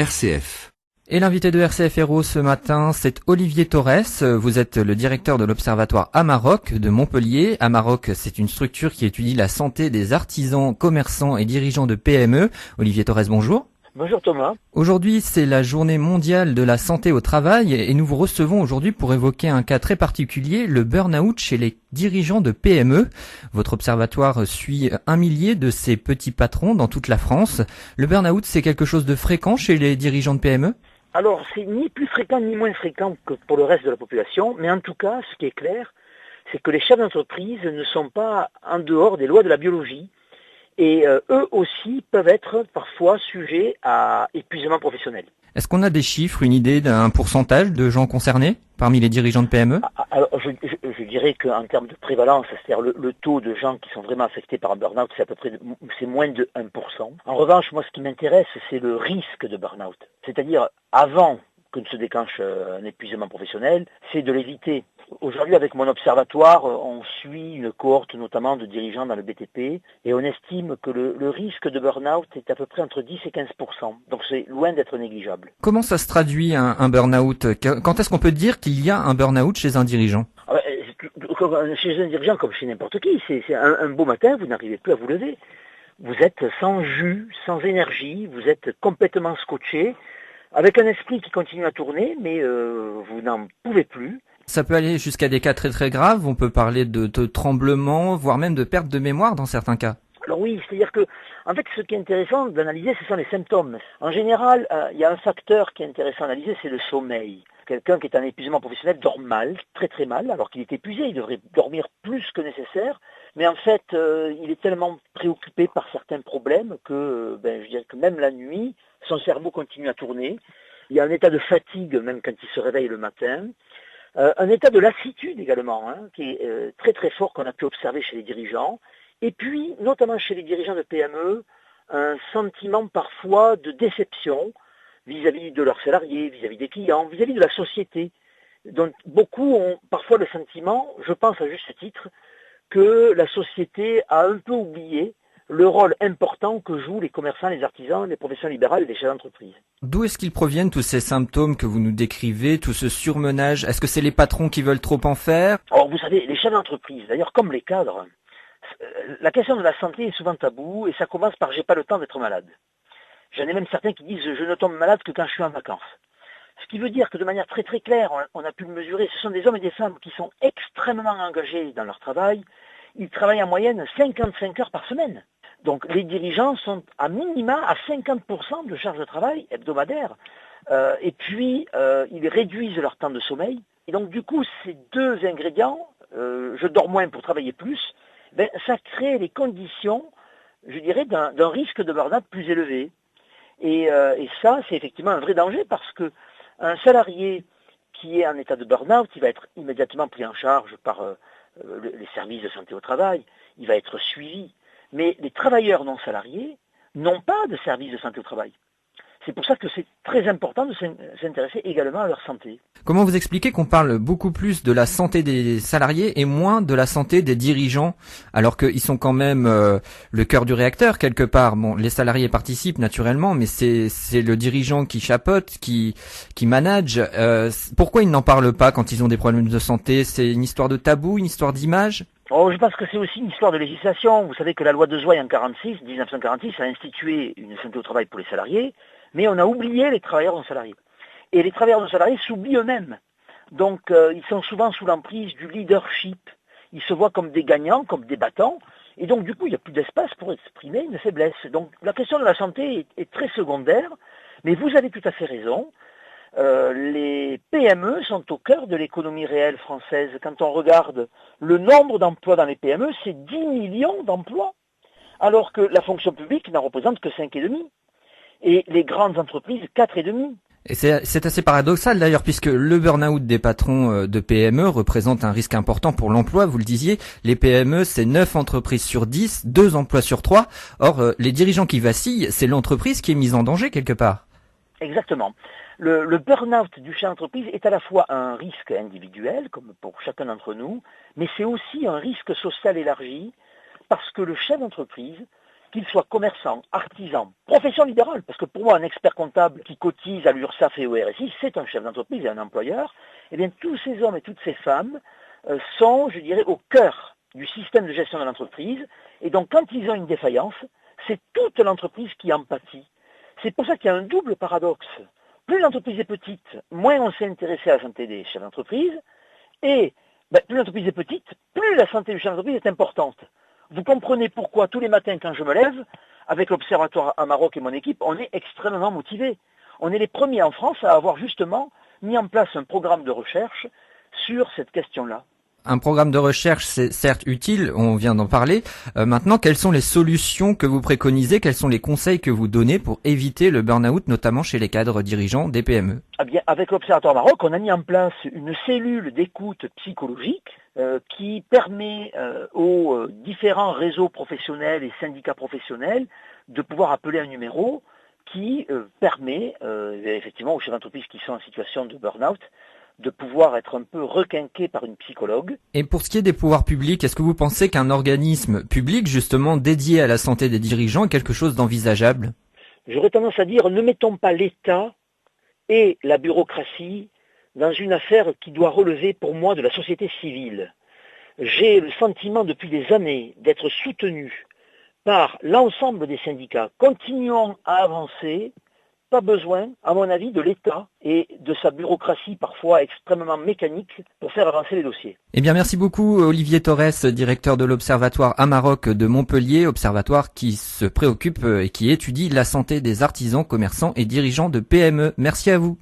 RCF. Et l'invité de RCF Héros ce matin, c'est Olivier Torres. Vous êtes le directeur de l'Observatoire Amaroc de Montpellier. Amaroc, c'est une structure qui étudie la santé des artisans, commerçants et dirigeants de PME. Olivier Torres, bonjour. Bonjour Thomas. Aujourd'hui, c'est la journée mondiale de la santé au travail et nous vous recevons aujourd'hui pour évoquer un cas très particulier, le burn-out chez les dirigeants de PME. Votre observatoire suit 1 millier de ces petits patrons dans toute la France. Le burn-out, c'est quelque chose de fréquent chez les dirigeants de PME ? Alors, c'est ni plus fréquent ni moins fréquent que pour le reste de la population, mais en tout cas, ce qui est clair, c'est que les chefs d'entreprise ne sont pas en dehors des lois de la biologie. Et eux aussi peuvent être parfois sujets à épuisement professionnel. Est-ce qu'on a des chiffres, une idée d'un pourcentage de gens concernés parmi les dirigeants de PME ? Alors, je dirais qu'en termes de prévalence, c'est-à-dire le taux de gens qui sont vraiment affectés par un burn-out, c'est moins de 1%. En revanche, moi, ce qui m'intéresse, c'est le risque de burn-out. C'est-à-dire, avant que ne se déclenche un épuisement professionnel, c'est de l'éviter. Aujourd'hui, avec mon observatoire, on suit une cohorte notamment de dirigeants dans le BTP et on estime que le risque de burn-out est à peu près entre 10 et 15%. Donc c'est loin d'être négligeable. Comment ça se traduit un burn-out ? Quand est-ce qu'on peut dire qu'il y a un burn-out chez un dirigeant ? Chez un dirigeant comme chez n'importe qui, c'est un beau matin, vous n'arrivez plus à vous lever. Vous êtes sans jus, sans énergie, vous êtes complètement scotché, avec un esprit qui continue à tourner, mais vous n'en pouvez plus. Ça peut aller jusqu'à des cas très très graves, on peut parler de tremblements, voire même de perte de mémoire dans certains cas. Alors oui, c'est-à-dire que, en fait, ce qui est intéressant d'analyser, ce sont les symptômes. En général, il y a un facteur qui est intéressant à analyser, c'est le sommeil. Quelqu'un qui est en épuisement professionnel dort mal, très très mal, alors qu'il est épuisé, il devrait dormir plus que nécessaire, mais en fait, il est tellement préoccupé par certains problèmes que, je dirais que même la nuit, son cerveau continue à tourner. Il y a un état de fatigue même quand il se réveille le matin. Un état de lassitude également, qui est très très fort qu'on a pu observer chez les dirigeants. Et puis, notamment chez les dirigeants de PME, un sentiment parfois de déception vis-à-vis de leurs salariés, vis-à-vis des clients, vis-à-vis de la société. Donc beaucoup ont parfois le sentiment, je pense à juste titre, que la société a un peu oublié le rôle important que jouent les commerçants, les artisans, les professions libérales et les chefs d'entreprise. D'où est-ce qu'ils proviennent tous ces symptômes que vous nous décrivez, tout ce surmenage ? Est-ce que c'est les patrons qui veulent trop en faire ? Alors vous savez, les chefs d'entreprise, d'ailleurs comme les cadres, la question de la santé est souvent tabou et ça commence par « j'ai pas le temps d'être malade ». J'en ai même certains qui disent « je ne tombe malade que quand je suis en vacances ». Ce qui veut dire que de manière très très claire, on a pu le mesurer, ce sont des hommes et des femmes qui sont extrêmement engagés dans leur travail. Ils travaillent en moyenne 55 heures par semaine. Donc les dirigeants sont à minima à 50% de charge de travail hebdomadaire. Et puis, ils réduisent leur temps de sommeil. Et donc du coup, ces deux ingrédients, je dors moins pour travailler plus, ça crée les conditions, je dirais, d'un risque de burn-out plus élevé. Et ça, c'est effectivement un vrai danger parce que un salarié qui est en état de burn-out, il va être immédiatement pris en charge par les services de santé au travail, il va être suivi. Mais les travailleurs non salariés n'ont pas de service de santé au travail. C'est pour ça que c'est très important de s'intéresser également à leur santé. Comment vous expliquez qu'on parle beaucoup plus de la santé des salariés et moins de la santé des dirigeants, alors qu'ils sont quand même le cœur du réacteur quelque part ? Bon, les salariés participent naturellement, mais c'est le dirigeant qui chapeaute, qui manage. Pourquoi ils n'en parlent pas quand ils ont des problèmes de santé ? C'est une histoire de tabou, une histoire d'image ? Je pense que c'est aussi une histoire de législation. Vous savez que la loi de Zouaï en 1946 a institué une santé au travail pour les salariés, mais on a oublié les travailleurs non salariés. Et les travailleurs non salariés s'oublient eux-mêmes. Donc ils sont souvent sous l'emprise du leadership. Ils se voient comme des gagnants, comme des battants, et donc du coup il n'y a plus d'espace pour exprimer une faiblesse. Donc la question de la santé est très secondaire, mais vous avez tout à fait raison. Les PME sont au cœur de l'économie réelle française. Quand on regarde le nombre d'emplois dans les PME, c'est 10 millions d'emplois, alors que la fonction publique n'en représente que 5,5. Et les grandes entreprises, 4,5. Et c'est assez paradoxal d'ailleurs, puisque le burn-out des patrons de PME représente un risque important pour l'emploi, vous le disiez. Les PME, c'est 9 entreprises sur 10, 2 emplois sur 3. Or, les dirigeants qui vacillent, c'est l'entreprise qui est mise en danger quelque part. Exactement. Le burn-out du chef d'entreprise est à la fois un risque individuel, comme pour chacun d'entre nous, mais c'est aussi un risque social élargi, parce que le chef d'entreprise, qu'ils soient commerçants, artisans, profession libérale, parce que pour moi, un expert comptable qui cotise à l'URSSAF et au RSI, c'est un chef d'entreprise et un employeur, eh bien tous ces hommes et toutes ces femmes sont, je dirais, au cœur du système de gestion de l'entreprise, et donc quand ils ont une défaillance, c'est toute l'entreprise qui en pâtit. C'est pour ça qu'il y a un double paradoxe. Plus l'entreprise est petite, moins on s'est intéressé à la santé des chefs d'entreprise, et plus l'entreprise est petite, plus la santé du chef d'entreprise est importante. Vous comprenez pourquoi tous les matins quand je me lève, avec l'Observatoire Amaroc et mon équipe, on est extrêmement motivés. On est les premiers en France à avoir justement mis en place un programme de recherche sur cette question-là. Un programme de recherche, c'est certes utile, on vient d'en parler. Maintenant, quelles sont les solutions que vous préconisez, quels sont les conseils que vous donnez pour éviter le burn-out, notamment chez les cadres dirigeants des PME? Eh bien, avec l'Observatoire Maroc, on a mis en place une cellule d'écoute psychologique qui permet aux différents réseaux professionnels et syndicats professionnels de pouvoir appeler un numéro qui permet effectivement aux chefs d'entreprise qui sont en situation de burn-out de pouvoir être un peu requinqué par une psychologue. Et pour ce qui est des pouvoirs publics, est-ce que vous pensez qu'un organisme public, justement, dédié à la santé des dirigeants est quelque chose d'envisageable? J'aurais tendance à dire, ne mettons pas l'État et la bureaucratie dans une affaire qui doit relever pour moi de la société civile. J'ai le sentiment depuis des années d'être soutenu par l'ensemble des syndicats. Continuons à avancer. Pas besoin, à mon avis, de l'État et de sa bureaucratie parfois extrêmement mécanique pour faire avancer les dossiers. Eh bien, merci beaucoup Olivier Torres, directeur de l'Observatoire Amaroc de Montpellier, observatoire qui se préoccupe et qui étudie la santé des artisans, commerçants et dirigeants de PME. Merci à vous.